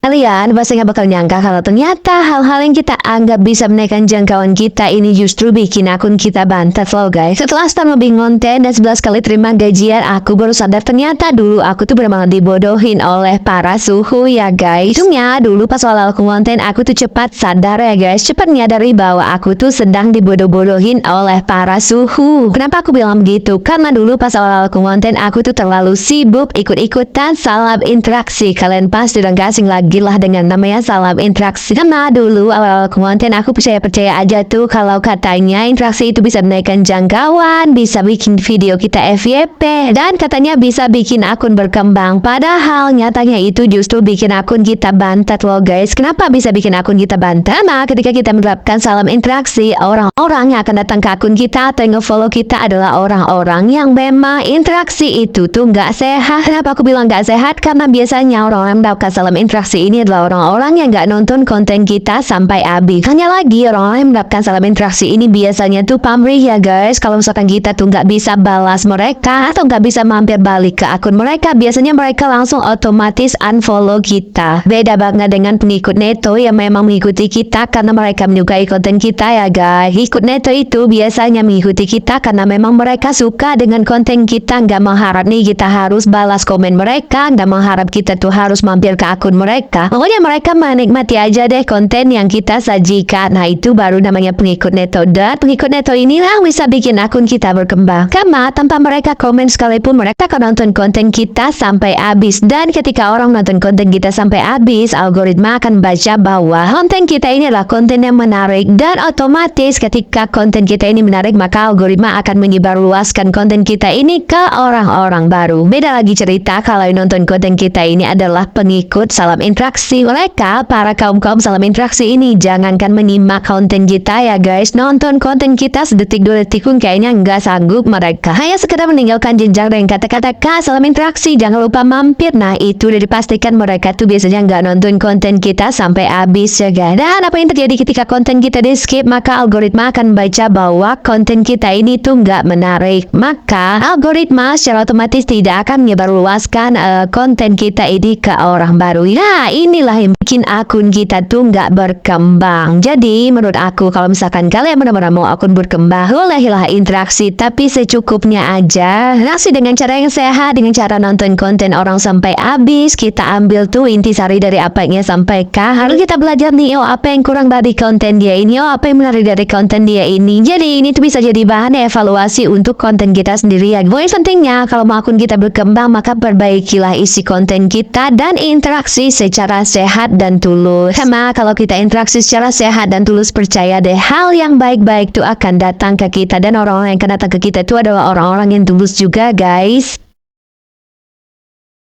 Kalian pasti nggak bakal nyangka kalau ternyata hal-hal yang kita anggap bisa menaikkan jangkauan kita ini justru bikin akun kita bantet loh guys. Setelah start ngebing konten dan 11 kali terima gajian, aku baru sadar ternyata dulu aku tuh benar-benar dibodohin oleh para suhu ya guys. Untungnya dulu pas awal konten aku tuh cepat sadar ya guys, cepat menyadari bahwa aku tuh sedang dibodoh-bodohin oleh para suhu. Kenapa aku bilang begitu? Karena dulu pas awal konten aku tuh terlalu sibuk ikut-ikutan salam interaksi. Kalian pasti udah gak asing lagi lah dengan namanya salam interaksi. Karena dulu awal-awal konten aku percaya aja tuh kalau katanya interaksi itu bisa menaikkan jangkauan, bisa bikin video kita FYP, dan katanya bisa bikin akun berkembang. Padahal nyatanya itu justru bikin akun kita bantet loh guys. Kenapa bisa bikin akun kita bantet? Karena ketika kita menerapkan salam interaksi, orang-orang yang akan datang ke akun kita atau yang nge-follow kita adalah orang-orang yang memang interaksi itu tuh nggak sehat. Kenapa aku bilang nggak sehat? Karena biasanya orang-orang yang mendapatkan salam interaksi ini adalah orang-orang yang nggak nonton konten kita sampai habis. Hanya lagi orang-orang yang mendapatkan salam interaksi ini biasanya tuh pamrih ya guys. Kalau misalkan kita tuh nggak bisa balas mereka atau nggak bisa mampir balik ke akun mereka, biasanya mereka langsung otomatis unfollow kita. Beda banget dengan pengikut Neto yang memang mengikuti kita karena mereka menyukai konten kita ya guys. Ikut Neto itu biasanya mengikuti kita karena memang mereka suka dengan konten kita, nggak mengharap nih kita harus balas komen mereka, nggak mengharap kita tuh harus mampir ke akun mereka. Pokoknya mereka menikmati aja deh konten yang kita sajikan. Nah itu baru namanya pengikut Neto. Dan pengikut Neto inilah bisa bikin akun kita berkembang. Karena tanpa mereka komen sekalipun, mereka akan nonton konten kita sampai habis. Dan ketika orang nonton konten kita sampai habis, algoritma akan baca bahwa konten kita ini adalah konten yang menarik. Dan otomatis ketika konten kita ini menarik, maka algoritma akan menyebarluaskan konten kita ini ke orang-orang baru. Beda lagi cerita kalau yang nonton konten kita ini adalah pengikut salam interaksi. Mereka, para kaum-kaum salam interaksi ini, jangankan menyimak konten kita ya guys, nonton konten kita sedetik 2 detik pun kayaknya nggak sanggup mereka. Hanya sekedar meninggalkan jenjang dengan kata-kata salam interaksi, jangan lupa mampir. Nah itu udah dipastikan mereka tuh biasanya nggak nonton konten kita sampai habis ya guys. Dan apa yang terjadi ketika konten kita di skip, maka algoritma akan baca bahwa konten kita ini tuh nggak menarik. Maka algoritma secara otomatis tidak akan menyebarluaskan konten kita ini ke orang baru. Ya inilah yang bikin akun kita tuh nggak berkembang. Jadi menurut aku kalau misalkan kalian benar-benar mau akun berkembang, bolehlah interaksi tapi secukupnya aja. Interaksi dengan cara yang sehat, dengan cara nonton konten orang sampai habis. Kita ambil tuh intisari dari apa yang dia sampaikan. Harus kita belajar nih, oh apa yang kurang dari konten dia ini, oh apa yang menarik dari konten dia ini. Jadi ini tuh bisa jadi bahan evaluasi untuk konten kita sendiri ya. Poin pentingnya kalau mau akun kita berkembang, maka perbaikilah isi konten kita dan interaksi secara sehat dan tulus. Karena kalau kita interaksi secara sehat dan tulus, percaya deh hal yang baik-baik tuh akan datang ke kita, dan orang-orang yang akan datang ke kita itu adalah orang-orang yang tulus juga guys.